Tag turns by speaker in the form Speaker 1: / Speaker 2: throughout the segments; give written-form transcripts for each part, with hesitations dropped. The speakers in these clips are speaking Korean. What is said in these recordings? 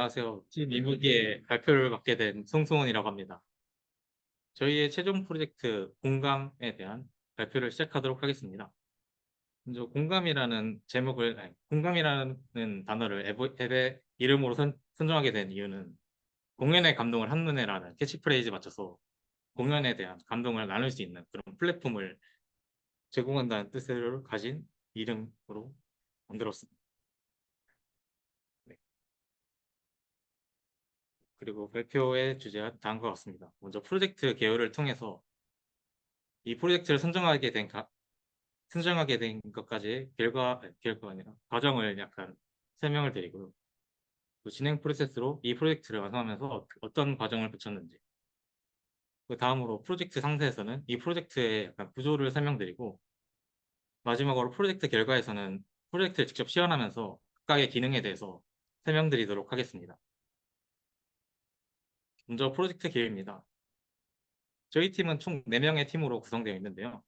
Speaker 1: 안녕하세요. 팀 이무기의 발표를 맡게 된 송승원이라고 합니다. 저희의 최종 프로젝트 공감에 대한 발표를 시작하도록 하겠습니다. 먼저 공감이라는 제목을, 공감이라는 단어를 앱의 이름으로 선정하게 된 이유는 공연의 감동을 한눈에라는 캐치프레이즈에 맞춰서 공연에 대한 감동을 나눌 수 있는 그런 플랫폼을 제공한다는 뜻을 가진 이름으로 만들었습니다. 네. 그리고 발표의 주제와 다음과 같습니다. 먼저 프로젝트 개요를 통해서 이 프로젝트를 선정하게 된 것까지 결과가 아니라 과정을 약간 설명을 드리고요. 그 진행 프로세스로 이 프로젝트를 완성하면서 어떤 과정을 거쳤는지, 그 다음으로 프로젝트 상세에서는 이 프로젝트의 약간 구조를 설명드리고, 마지막으로 프로젝트 결과에서는 프로젝트를 직접 시연하면서 각각의 기능에 대해서 설명드리도록 하겠습니다. 먼저 프로젝트 계획입니다. 저희 팀은 총 4명의 팀으로 구성되어 있는데요.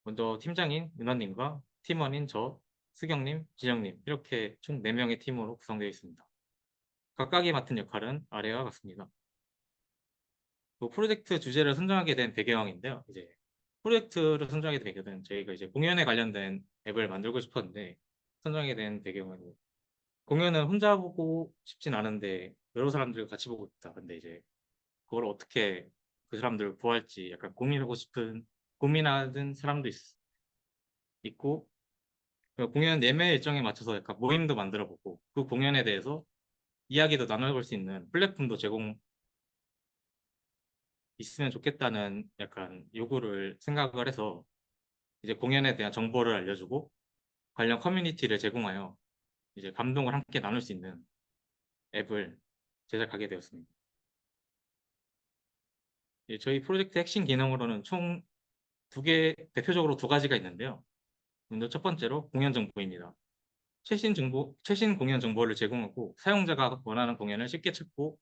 Speaker 1: 먼저 팀장인 윤환님과 팀원인 저, 수경님, 진영님 이렇게 총 4명의 팀으로 구성되어 있습니다. 각각이 맡은 역할은 아래와 같습니다. 프로젝트 주제를 선정하게 된 배경인데요. 이제 프로젝트를 선정하게 된 배경은 저희가 이제 공연에 관련된 앱을 만들고 싶었는데, 선정하게 된 배경은 공연은 혼자 보고 싶진 않은데 여러 사람들과 같이 보고 있다. 근데 이제 그걸 어떻게 그 사람들을 구할지 약간 고민하는 사람도 있고, 공연 예매 일정에 맞춰서 약간 모임도 만들어보고 그 공연에 대해서 이야기도 나눠볼 수 있는 플랫폼도 제공 있으면 좋겠다는 약간 요구를 생각을 해서 이제 공연에 대한 정보를 알려주고 관련 커뮤니티를 제공하여 이제 감동을 함께 나눌 수 있는 앱을 제작하게 되었습니다. 저희 프로젝트 핵심 기능으로는 총 대표적으로 두 가지가 있는데요. 먼저 첫 번째로 공연 정보입니다. 최신 공연 정보를 제공하고 사용자가 원하는 공연을 쉽게 찾고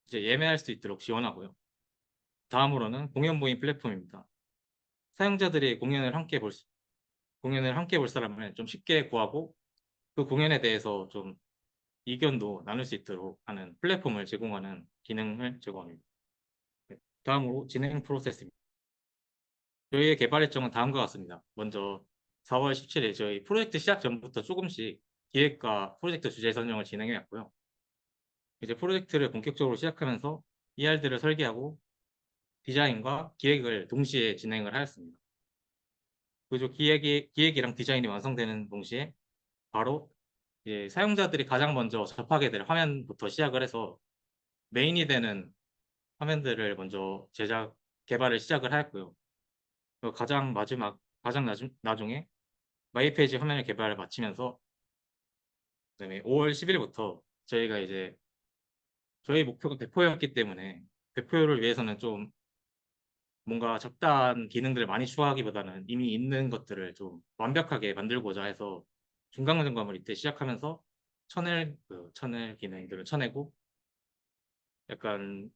Speaker 1: 이제 예매할 수 있도록 지원하고요. 다음으로는 공연 모임 플랫폼입니다. 사용자들이 공연을 함께 볼 사람을 좀 쉽게 구하고 그 공연에 대해서 좀 의견도 나눌 수 있도록 하는 플랫폼을 제공하는 기능을 제공합니다. 네, 다음으로 진행 프로세스입니다. 저희의 개발 일정은 다음과 같습니다. 먼저 4월 17일 저희 프로젝트 시작 전부터 조금씩 기획과 프로젝트 주제 선정을 진행해 왔고요. 이제 프로젝트를 본격적으로 시작하면서 ER들을 설계하고 디자인과 기획을 동시에 진행을 하였습니다. 그리고 기획이랑 디자인이 완성되는 동시에 바로 사용자들이 가장 먼저 접하게 될 화면부터 시작을 해서 메인이 되는 화면들을 먼저 개발을 시작을 하였고요. 그리고 나중에 마이 페이지 화면을 개발을 마치면서 그다음에 5월 10일부터 저희가 이제 저희 목표가 배포였기 때문에 배포를 위해서는 좀 뭔가 잡다한 기능들을 많이 추가하기보다는 이미 있는 것들을 좀 완벽하게 만들고자 해서 중간 점검을 이때 시작하면서 쳐낼 기능들을 쳐내고 약간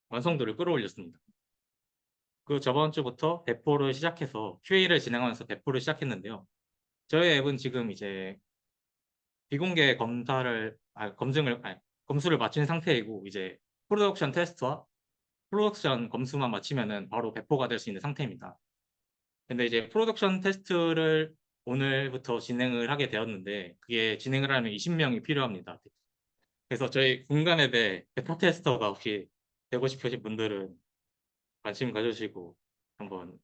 Speaker 1: 완성도를 끌어올렸습니다. 그 저번 주부터 배포를 시작해서 QA를 진행하면서 배포를 시작했는데요. 저희 앱은 지금 이제 비공개 검수를 마친 상태이고 이제 프로덕션 테스트와 프로덕션 검수만 마치면은 바로 배포가 될 수 있는 상태입니다. 근데 이제 프로덕션 테스트를 오늘부터 진행을 하게 되었는데 그게 진행을 하려면 20명이 필요합니다. 그래서 저희 공간 앱에 베타 테스터가 혹시 되고 싶으신 분들은 관심 가져주시고 한번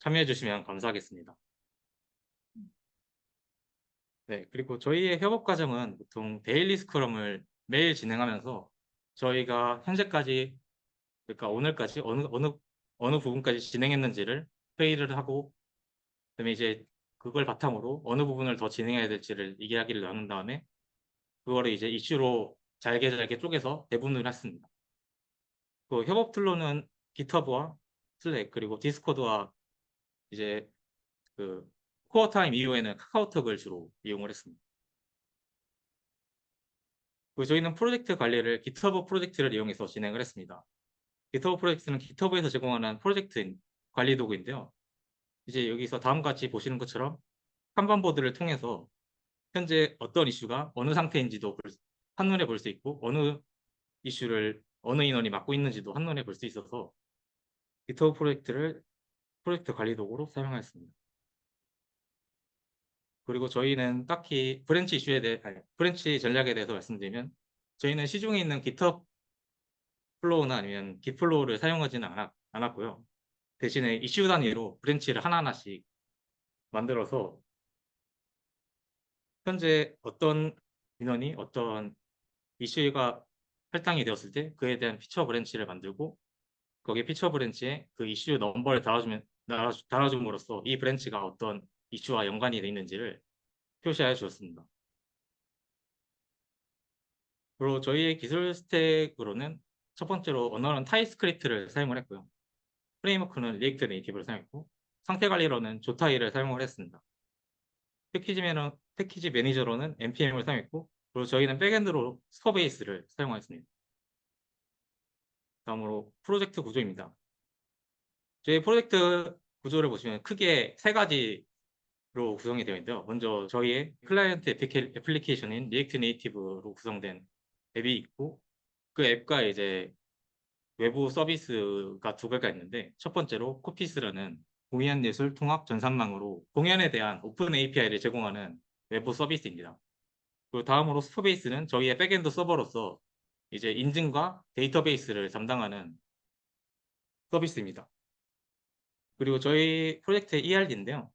Speaker 1: 참여해 주시면 감사하겠습니다. 네, 그리고 저희의 협업 과정은 보통 데일리 스크럼을 매일 진행하면서 저희가 현재까지, 그러니까 오늘까지 어느 부분까지 진행했는지를 회의를 하고, 그다음에 이제 그걸 바탕으로 어느 부분을 더 진행해야 될지를 이야기를 나눈 다음에 그거를 이제 이슈로 잘게 쪼개서 배분을 했습니다. 그 협업 툴로는 GitHub와 슬랙 그리고 디스코드와 이제 그 코어 타임 이후에는 카카오톡을 주로 이용을 했습니다. 그리고 저희는 프로젝트 관리를 GitHub 프로젝트를 이용해서 진행을 했습니다. GitHub 프로젝트는 GitHub에서 제공하는 프로젝트 관리 도구인데요. 이제 여기서 다음과 같이 보시는 것처럼 칸반 보드를 통해서 현재 어떤 이슈가 어느 상태인지도 한눈에 볼 수 있고 어느 이슈를 어느 인원이 맡고 있는지도 한눈에 볼 수 있어서 GitHub 프로젝트를 프로젝트 관리 도구로 사용하였습니다. 그리고 저희는 딱히 브랜치 이슈에 대해 브랜치 전략에 대해서 말씀드리면 저희는 시중에 있는 GitHub 플로우나 아니면 Git플로우를 사용하지는 않았고요. 대신에 이슈 단위로 브랜치를 하나하나씩 만들어서 현재 어떤 인원이 어떤 이슈가 할당이 되었을 때 그에 대한 피처 브랜치를 만들고 거기에 피처 브랜치에 그 이슈 넘버를 달아줌으로써 이 브랜치가 어떤 이슈와 연관이 되어 있는지를 표시하여 주었습니다. 그리고 저희의 기술 스택으로는 첫 번째로 언어는 타입스크립트를 사용을 했고요. 프레임워크는 리액트 네이티브를 사용했고 상태 관리로는 조타이를 사용을 했습니다. 패키지 매니저로는 npm을 사용했고 그리고 저희는 백엔드로 스퍼베이스를 사용하였습니다. 다음으로 프로젝트 구조입니다. 저희 프로젝트 구조를 보시면 크게 세 가지로 구성이 되어 있는데요. 먼저 저희의 클라이언트 애플리케이션인 리액트 네이티브로 구성된 앱이 있고 그 앱과 이제 외부 서비스가 두 개가 있는데 첫 번째로 코피스라는 공연 예술 통합 전산망으로 공연에 대한 오픈 API를 제공하는 외부 서비스입니다. 그리고 다음으로 스포베이스는 저희의 백엔드 서버로서 이제 인증과 데이터베이스를 담당하는 서비스입니다. 그리고 저희 프로젝트의 ERD인데요.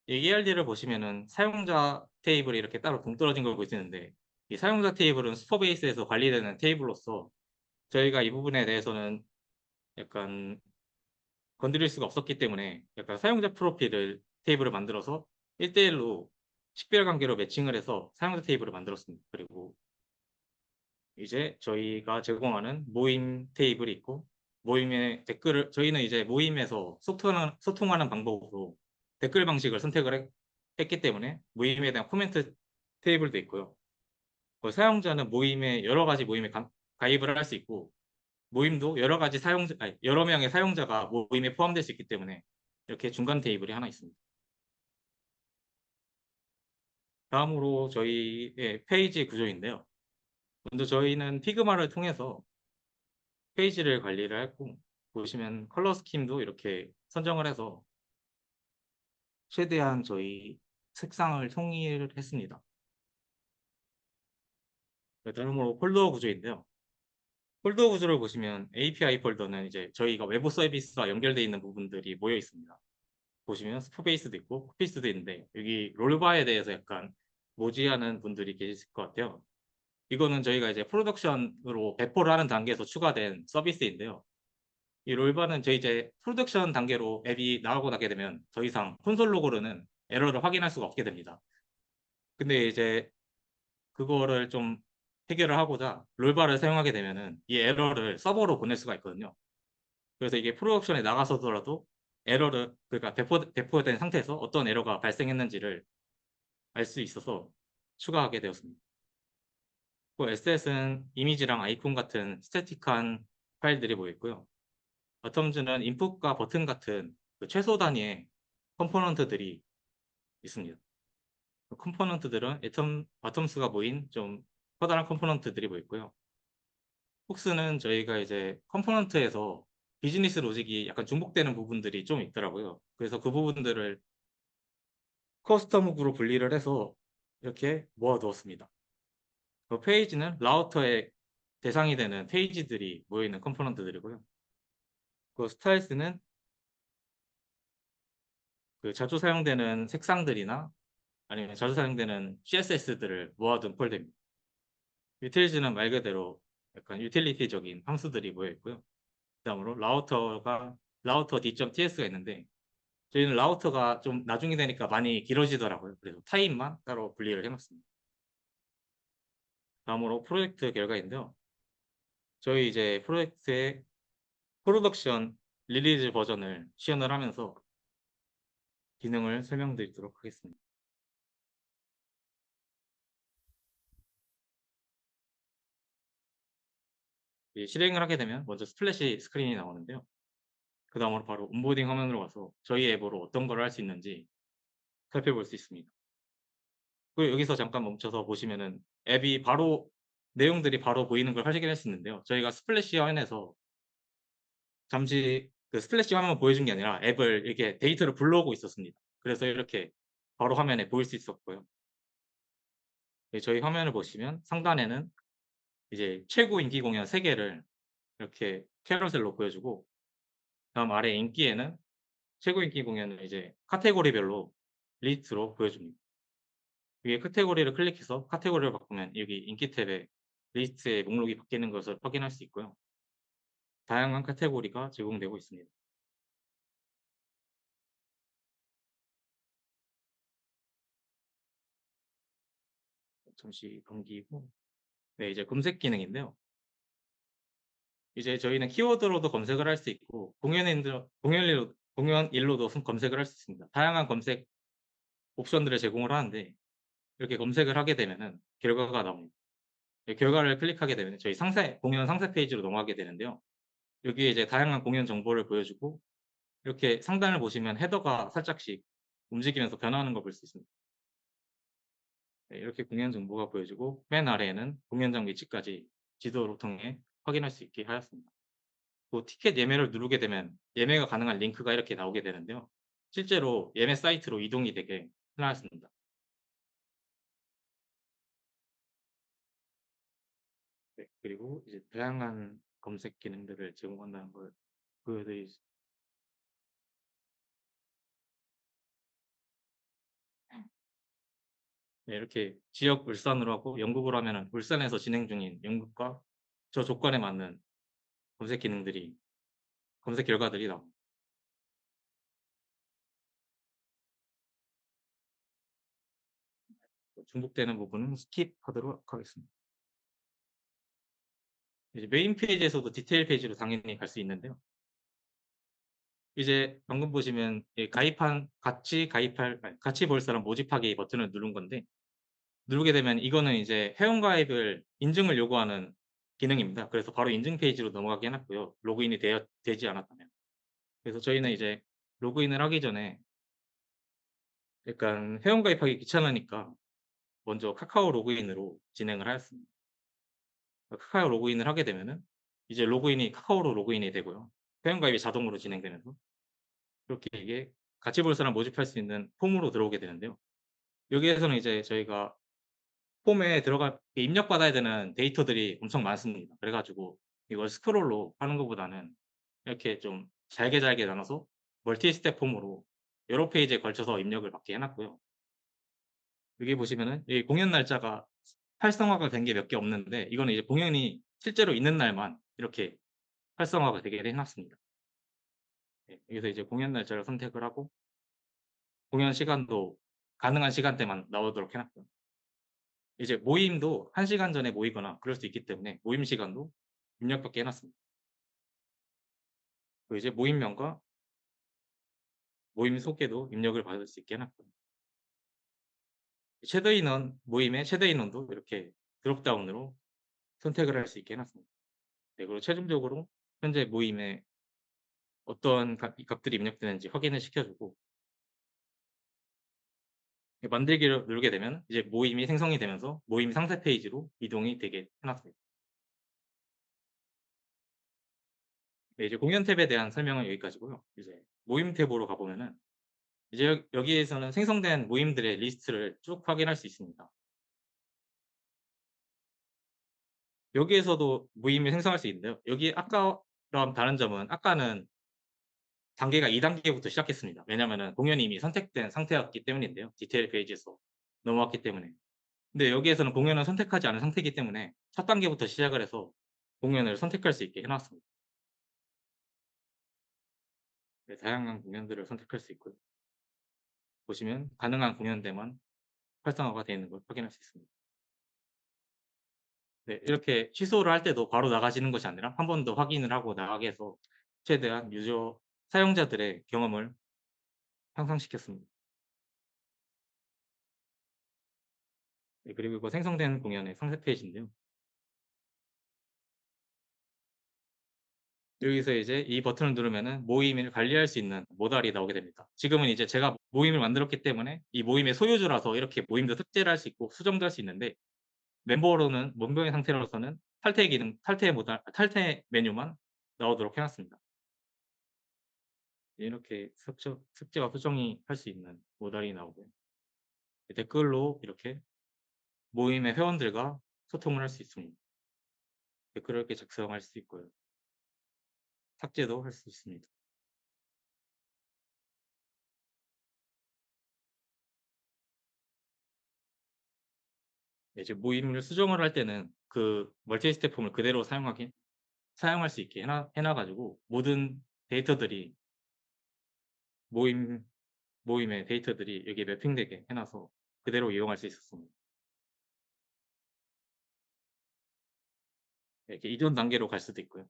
Speaker 1: 이 ERD를 보시면은 사용자 테이블이 이렇게 따로 동떨어진 걸 보시는데 이 사용자 테이블은 스포베이스에서 관리되는 테이블로서 저희가 이 부분에 대해서는 약간 건드릴 수가 없었기 때문에 약간 사용자 프로필을 테이블을 만들어서 1대1로 식별관계로 매칭을 해서 사용자 테이블을 만들었습니다. 그리고 이제 저희가 제공하는 모임 테이블이 있고 모임의 댓글을 저희는 이제 모임에서 소통하는 방법으로 댓글 방식을 선택을 했기 때문에 모임에 대한 코멘트 테이블도 있고요. 사용자는 모임에 여러 가지 모임에 가입을 할 수 있고 모임도 여러 가지 여러 명의 사용자가 모임에 포함될 수 있기 때문에 이렇게 중간 테이블이 하나 있습니다. 다음으로 저희의 페이지 구조인데요. 먼저 저희는 피그마를 통해서 페이지를 관리를 했고 보시면 컬러 스킴도 이렇게 선정을 해서 최대한 저희 색상을 통일했습니다. 다음으로 폴더 구조인데요. 폴더 구조를 보시면 API 폴더는 이제 저희가 외부 서비스와 연결되어 있는 부분들이 모여 있습니다. 보시면 스포베이스도 있고 쿠피스도 있는데 여기 롤바에 대해서 약간 모지하는 분들이 계실 것 같아요. 이거는 저희가 이제 프로덕션으로 배포를 하는 단계에서 추가된 서비스인데요. 이 롤바는 저희 이제 프로덕션 단계로 앱이 나가고 나게 되면 더 이상 콘솔 로그로는 에러를 확인할 수가 없게 됩니다. 근데 이제 그거를 좀 해결을 하고자 롤바를 사용하게 되면은 이 에러를 서버로 보낼 수가 있거든요. 그래서 이게 프로덕션에 나가서더라도 에러를 그러니까 배포된 상태에서 어떤 에러가 발생했는지를 알 수 있어서 추가하게 되었습니다. SS는 이미지랑 아이콘 같은 스태틱한 파일들이 모여 있고요. 버텀즈는 인풋과 버튼 같은 그 최소 단위의 컴포넌트들이 있습니다. 그 컴포넌트들은 바텀스가 모인 좀 커다란 컴포넌트들이 모여 있고요. 훅스는 저희가 이제 컴포넌트에서 비즈니스 로직이 약간 중복되는 부분들이 좀 있더라고요. 그래서 그 부분들을 커스텀 훅으로 분리를 해서 이렇게 모아두었습니다. 그 페이지는 라우터의 대상이 되는 페이지들이 모여있는 컴포넌트들이고요. 그 스타일스는 그 자주 사용되는 색상들이나 아니면 자주 사용되는 CSS들을 모아둔 폴더입니다. 유틸즈는 말 그대로 약간 유틸리티적인 함수들이 모여있고요. 다음으로 라우터 d.ts가 있는데 저희는 라우터가 좀 나중에 되니까 많이 길어지더라고요. 그래서 타입만 따로 분리를 해놨습니다. 다음으로 프로젝트 결과인데요. 저희 이제 프로젝트의 프로덕션 리리즈 버전을 시연을 하면서 기능을 설명드리도록 하겠습니다. 실행을 하게 되면 먼저 스플래시 스크린이 나오는데요. 그 다음으로 바로 온보딩 화면으로 가서 저희 앱으로 어떤 걸 할 수 있는지 살펴볼 수 있습니다. 그리고 여기서 잠깐 멈춰서 보시면은 앱이 바로 내용들이 바로 보이는 걸 확인할 수 있는데요. 저희가 스플래시 화면에서 잠시 그 스플래시 화면만 보여준 게 아니라 앱을 이렇게 데이터를 불러오고 있었습니다. 그래서 이렇게 바로 화면에 보일 수 있었고요. 네, 저희 화면을 보시면 상단에는 이제 최고 인기 공연 3개를 이렇게 캐러셀로 보여주고, 다음 아래 인기에는 최고 인기 공연을 이제 카테고리별로 리스트로 보여줍니다. 위에 카테고리를 클릭해서 카테고리를 바꾸면 여기 인기 탭에 리스트의 목록이 바뀌는 것을 확인할 수 있고요. 다양한 카테고리가 제공되고 있습니다. 잠시 넘기고, 네, 이제 검색 기능인데요. 이제 저희는 키워드로도 검색을 할 수 있고 공연일로도 검색을 할 수 있습니다. 다양한 검색 옵션들을 제공을 하는데, 이렇게 검색을 하게 되면은 결과가 나옵니다. 결과를 클릭하게 되면 저희 공연 상세 페이지로 넘어가게 되는데요. 여기에 이제 다양한 공연 정보를 보여주고, 이렇게 상단을 보시면 헤더가 살짝씩 움직이면서 변화하는 걸 볼 수 있습니다. 네, 이렇게 공연 정보가 보여지고, 맨 아래에는 공연장 위치까지 지도를 통해 확인할 수 있게 하였습니다. 또 티켓 예매를 누르게 되면 예매가 가능한 링크가 이렇게 나오게 되는데요. 실제로 예매 사이트로 이동이 되게 편하였습니다. 네, 그리고 이제 다양한 검색 기능들을 제공한다는 걸 보여드리 네, 이렇게 지역 울산으로 하고 영국으로 하면은 울산에서 진행 중인 연극과 저 조건에 맞는 검색 기능들이 검색 결과들이 나옵니다. 중복되는 부분은 스킵하도록 하겠습니다. 이제 메인 페이지에서도 디테일 페이지로 당연히 갈 수 있는데요. 이제 방금 보시면 같이 볼 사람 모집하기 버튼을 누른 건데, 누르게 되면 이거는 이제 회원가입을 인증을 요구하는 기능입니다. 그래서 바로 인증 페이지로 넘어가게 해 놨고요, 로그인이 되지 않았다면. 그래서 저희는 이제 로그인을 하기 전에 약간 회원가입하기 귀찮으니까 먼저 카카오 로그인으로 진행을 하였습니다. 카카오 로그인을 하게 되면은 이제 로그인이 카카오로 로그인이 되고요. 회원가입이 자동으로 진행되면서 이렇게 이게 같이 볼 사람 모집할 수 있는 폼으로 들어오게 되는데요. 여기에서는 이제 저희가 폼에 입력받아야 되는 데이터들이 엄청 많습니다. 그래 가지고 이걸 스크롤로 하는 것보다는 이렇게 좀 잘게 잘게 나눠서 멀티 스텝 폼으로 여러 페이지에 걸쳐서 입력을 받게 해 놨고요. 여기 보시면은 이 공연 날짜가 활성화가 된 게 몇 개 없는데, 이거는 이제 공연이 실제로 있는 날만 이렇게 활성화가 되게 해 놨습니다. 네, 여기서 이제 공연 날짜를 선택을 하고 공연 시간도 가능한 시간대만 나오도록 해 놨고요. 이제 모임도 1 시간 전에 모이거나 그럴 수 있기 때문에 모임 시간도 입력받게 해 놨습니다. 그리고 이제 모임명과 모임 소개도 입력을 받을 수 있게 해 놨고요. 모임의 최대 인원도 이렇게 드롭다운으로 선택을 할 수 있게 해 놨습니다. 네, 그리고 최종적으로 현재 모임에 어떤 값들이 입력되는지 확인을 시켜 주고, 만들기를 누르게 되면 이제 모임이 생성이 되면서 모임 상세 페이지로 이동이 되게 해 놨습니다. 네, 이제 공연 탭에 대한 설명은 여기까지고요. 이제 모임 탭으로 가 보면은 이제 여기에서는 생성된 모임들의 리스트를 쭉 확인할 수 있습니다. 여기에서도 모임을 생성할 수 있는데요. 여기 아까랑 다른 점은, 아까는 단계가 2 단계부터 시작했습니다. 왜냐하면은 공연이 이미 선택된 상태였기 때문인데요. 디테일 페이지에서 넘어왔기 때문에. 근데 여기에서는 공연을 선택하지 않은 상태이기 때문에 첫 단계부터 시작을 해서 공연을 선택할 수 있게 해 놨습니다. 네, 다양한 공연들을 선택할 수 있고요. 보시면 가능한 공연대만 활성화가 되어 있는 걸 확인할 수 있습니다. 네, 이렇게 취소를 할 때도 바로 나가지는 것이 아니라 한 번 더 확인을 하고 나가게 해서 최대한 사용자들의 경험을 향상시켰습니다. 네, 그리고 이거 생성된 공연의 상세 페이지인데요. 여기서 이제 이 버튼을 누르면은 모임을 관리할 수 있는 모달이 나오게 됩니다. 지금은 이제 제가 모임을 만들었기 때문에 이 모임의 소유주라서 이렇게 모임도 삭제를 할 수 있고 수정도 할 수 있는데, 멤버의 상태로서는 탈퇴 메뉴만 나오도록 해 놨습니다. 이렇게 삭제와 수정이 할 수 있는 모달이 나오고요. 댓글로 이렇게 모임의 회원들과 소통을 할 수 있습니다. 댓글을 이렇게 작성할 수 있고요. 삭제도 할 수 있습니다. 이제 모임을 수정을 할 때는 그 멀티리스트 폼을 그대로 사용할 수 있게 해놔 가지고 모든 데이터들이 모임 모임의 데이터들이 여기에 매핑되게 해 놔서 그대로 이용할 수 있었습니다. 이렇게 이전 단계로 갈 수도 있고요.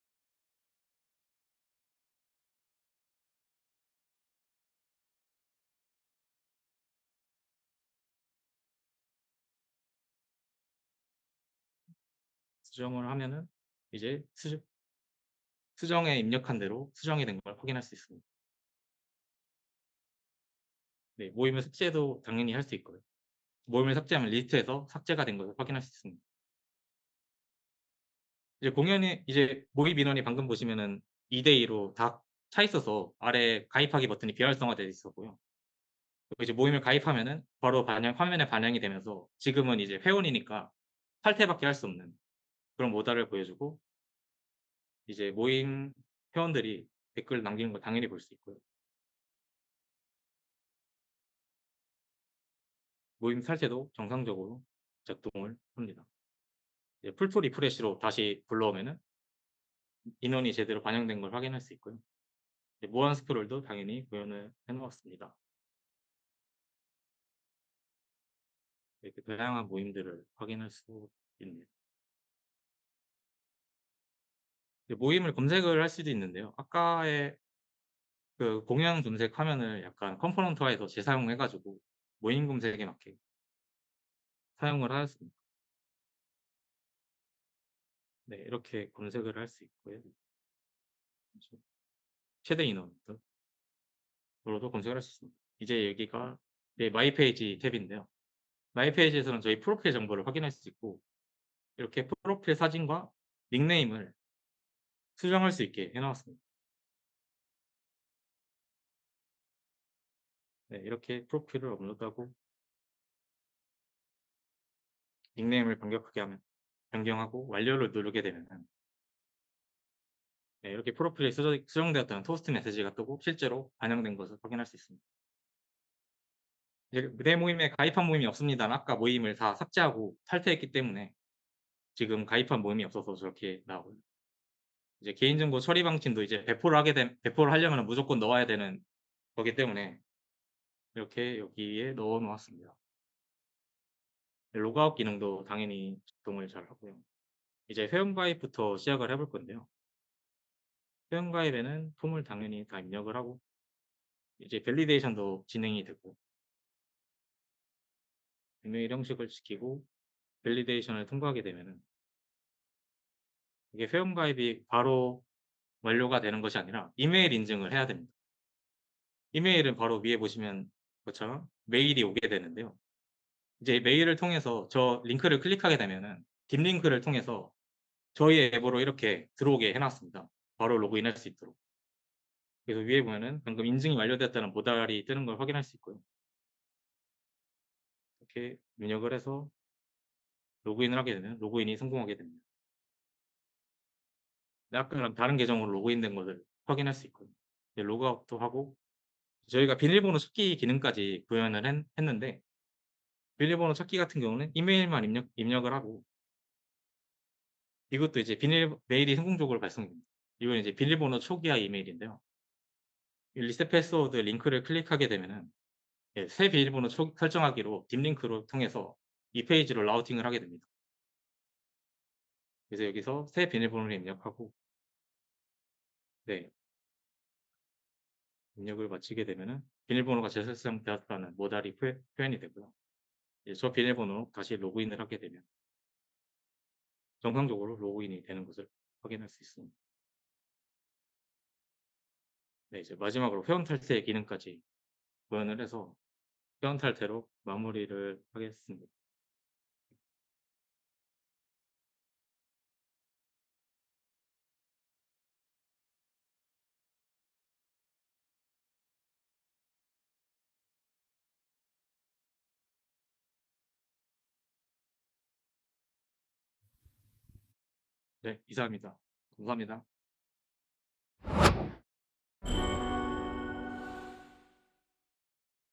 Speaker 1: 수정을 하면은 이제 수정에 입력한 대로 수정이 된 걸 확인할 수 있습니다. 네, 모임을 삭제도 당연히 할 수 있고요. 모임을 삭제하면 리스트에서 삭제가 된 것을 확인할 수 있습니다. 이제 모임 인원이 방금 보시면은 2대 2로 다 차 있어서 아래 가입하기 버튼이 비활성화되어 있었고요. 그리고 이제 모임을 가입하면은 바로 화면에 반영이 되면서 지금은 이제 회원이니까 탈퇴밖에 할 수 없는 그런 모달을 보여주고, 이제 모임 회원들이 댓글 남기는 걸 당연히 볼 수 있고요. 모임 탈퇴도 정상적으로 작동을 합니다. 이제 풀토 리프레시로 다시 불러오면은 인원이 제대로 반영된 걸 확인할 수 있고요. 이제 무한 스크롤도 당연히 구현을 해 놓았습니다. 이렇게 다양한 모임들을 확인할 수 있네요. 모임을 검색을 할 수도 있는데요. 아까의 그 공연 검색 화면을 약간 컴포넌트화해서 재사용해 가지고 모임 검색에 맞게 사용을 하였습니다. 네, 이렇게 검색을 할 수 있고요. 최대 인원으로도 검색을 할 수 있습니다. 이제 여기가 마이 페이지 탭인데요. 마이 페이지에서는 저희 프로필 정보를 확인할 수 있고, 이렇게 프로필 사진과 닉네임을 수정할 수 있게 해 놓았습니다. 네, 이렇게 프로필을 업로드하고 닉네임을 변경하고 완료를 누르게 되면은, 네, 이렇게 프로필이 수정되었다는 토스트 메시지가 뜨고 실제로 반영된 것을 확인할 수 있습니다. 이제 내 모임에 가입한 모임이 없습니다는 아까 모임을 다 삭제하고 탈퇴했기 때문에 지금 가입한 모임이 없어서 저렇게 나오고요. 이제 개인정보 처리 방침도 이제 배포를 하려면 무조건 넣어야 되는 거기 때문에 이렇게 여기에 넣어 놓았습니다. 로그아웃 기능도 당연히 작동을 잘 하고요. 이제 회원가입부터 시작을 해볼 건데요. 회원가입에는 폼을 당연히 다 입력을 하고 이제 밸리데이션도 진행이 되고 이메일 형식을 지키고 밸리데이션을 통과하게 되면은 이게 회원가입이 바로 완료가 되는 것이 아니라 이메일 인증을 해야 됩니다. 이메일은 바로 위에 보시면 것처럼 메일이 오게 되는데요. 이제 메일을 통해서 저 링크를 클릭하게 되면은 뒷 링크를 통해서 저희 앱으로 이렇게 들어오게 해 놨습니다. 바로 로그인할 수 있도록. 그래서 위에 보면은 방금 인증이 완료됐다는 모달이 뜨는 걸 확인할 수 있고요. 이렇게 입력을 해서 로그인을 하게 되면 로그인이 성공하게 됩니다. 아까랑 다른 계정으로 로그인된 것을 확인할 수 있고요. 이제 로그아웃도 하고 저희가 비밀번호 찾기 기능까지 구현을 했는데, 비밀번호 찾기 같은 경우는 이메일만 입력을 하고 이것도 이제 메일이 성공적으로 발송됩니다. 이건 이제 비밀번호 초기화 이메일인데요. 이 리셋 패스워드 링크를 클릭하게 되면은 새 비밀번호 설정하기로 딥 링크로 통해서 이 페이지로 라우팅을 하게 됩니다. 그래서 여기서 새 비밀번호를 입력하고, 네, 입력을 마치게 되면은 비밀번호가 재설정되었다는 모달이 표현이 되고요. 저 비밀번호로 다시 로그인을 하게 되면 정상적으로 로그인이 되는 것을 확인할 수 있습니다. 네, 이제 마지막으로 회원 탈퇴 기능까지 구현을 해서 회원 탈퇴로 마무리를 하겠습니다. 네, 이상입니다. 감사합니다.